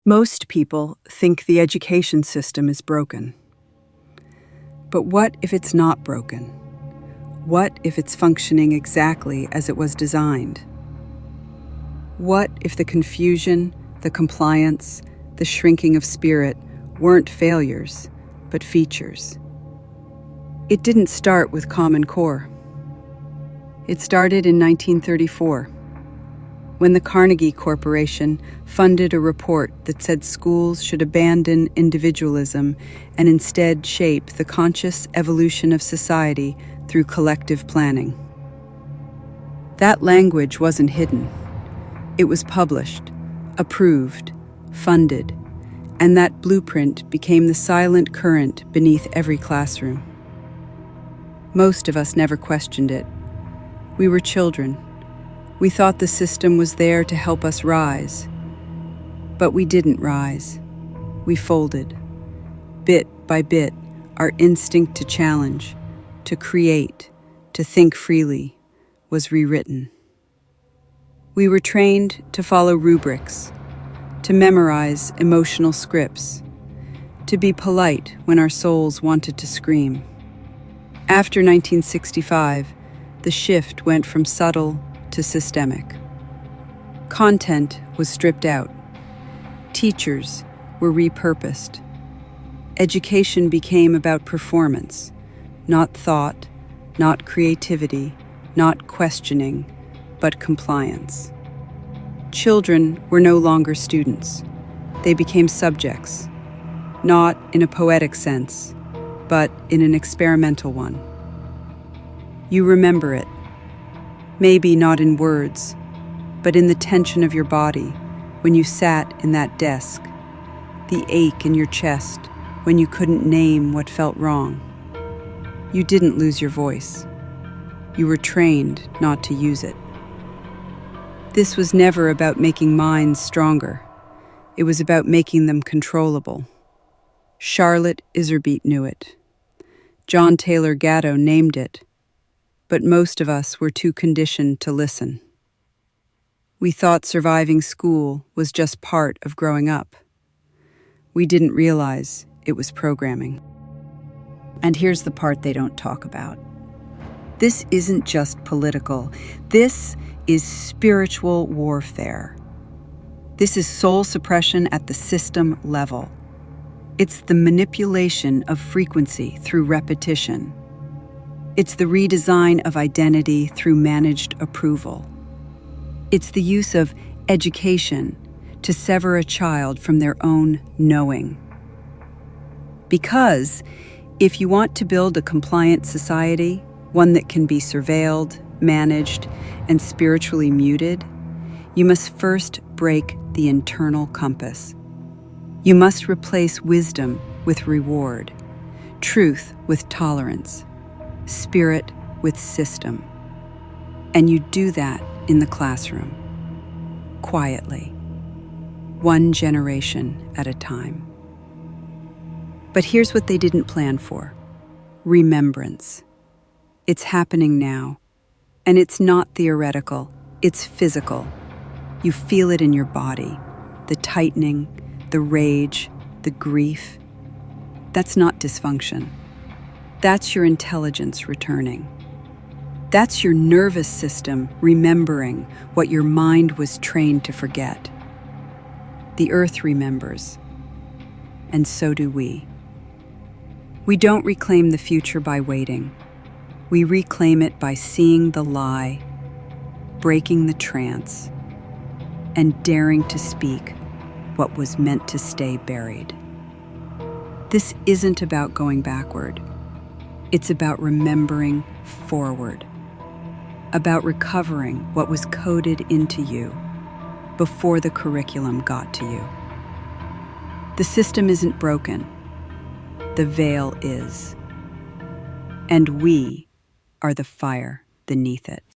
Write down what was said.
Most people think the education system is broken. But what if it's not broken? What if it's functioning exactly as it was designed? What if the confusion, the compliance, the shrinking of spirit weren't failures, but features? It didn't start with Common Core. It started in 1934, when the Carnegie Corporation funded a report that said schools should abandon individualism and instead shape the conscious evolution of society through collective planning. That language wasn't hidden. It was published, approved, funded, and that blueprint became the silent current beneath every classroom. Most of us never questioned it. We were children. We thought the system was there to help us rise. But we didn't rise. We folded. Bit by bit, our instinct to challenge, to create, to think freely, was rewritten. We were trained to follow rubrics, to memorize emotional scripts, to be polite when our souls wanted to scream. After 1965, the shift went from subtle to systemic. Content was stripped out. Teachers were repurposed. Education became about performance, not thought, not creativity, not questioning, but compliance. Children were no longer students. They became subjects, not in a poetic sense, but in an experimental one. You remember it. Maybe not in words, but in the tension of your body when you sat in that desk, the ache in your chest when you couldn't name what felt wrong. You didn't lose your voice. You were trained not to use it. This was never about making minds stronger. It was about making them controllable. Charlotte Iserbyt knew it. John Taylor Gatto named it. But most of us were too conditioned to listen. We thought surviving school was just part of growing up. We didn't realize it was programming. And here's the part they don't talk about. This isn't just political. This is spiritual warfare. This is soul suppression at the system level. It's the manipulation of frequency through repetition. It's the redesign of identity through managed approval. It's the use of education to sever a child from their own knowing. Because if you want to build a compliant society, one that can be surveilled, managed, and spiritually muted, you must first break the internal compass. You must replace wisdom with reward, truth with tolerance, spirit with system. And you do that in the classroom, quietly, one generation at a time. But here's what they didn't plan for: remembrance. It's happening now, and it's not theoretical, it's physical. You feel it in your body, the tightening, the rage, the grief. That's not dysfunction. That's your intelligence returning. That's your nervous system remembering what your mind was trained to forget. The earth remembers, and so do we. We don't reclaim the future by waiting. We reclaim it by seeing the lie, breaking the trance, and daring to speak what was meant to stay buried. This isn't about going backward. It's about remembering forward, about recovering what was coded into you before the curriculum got to you. The system isn't broken. The veil is. And we are the fire beneath it.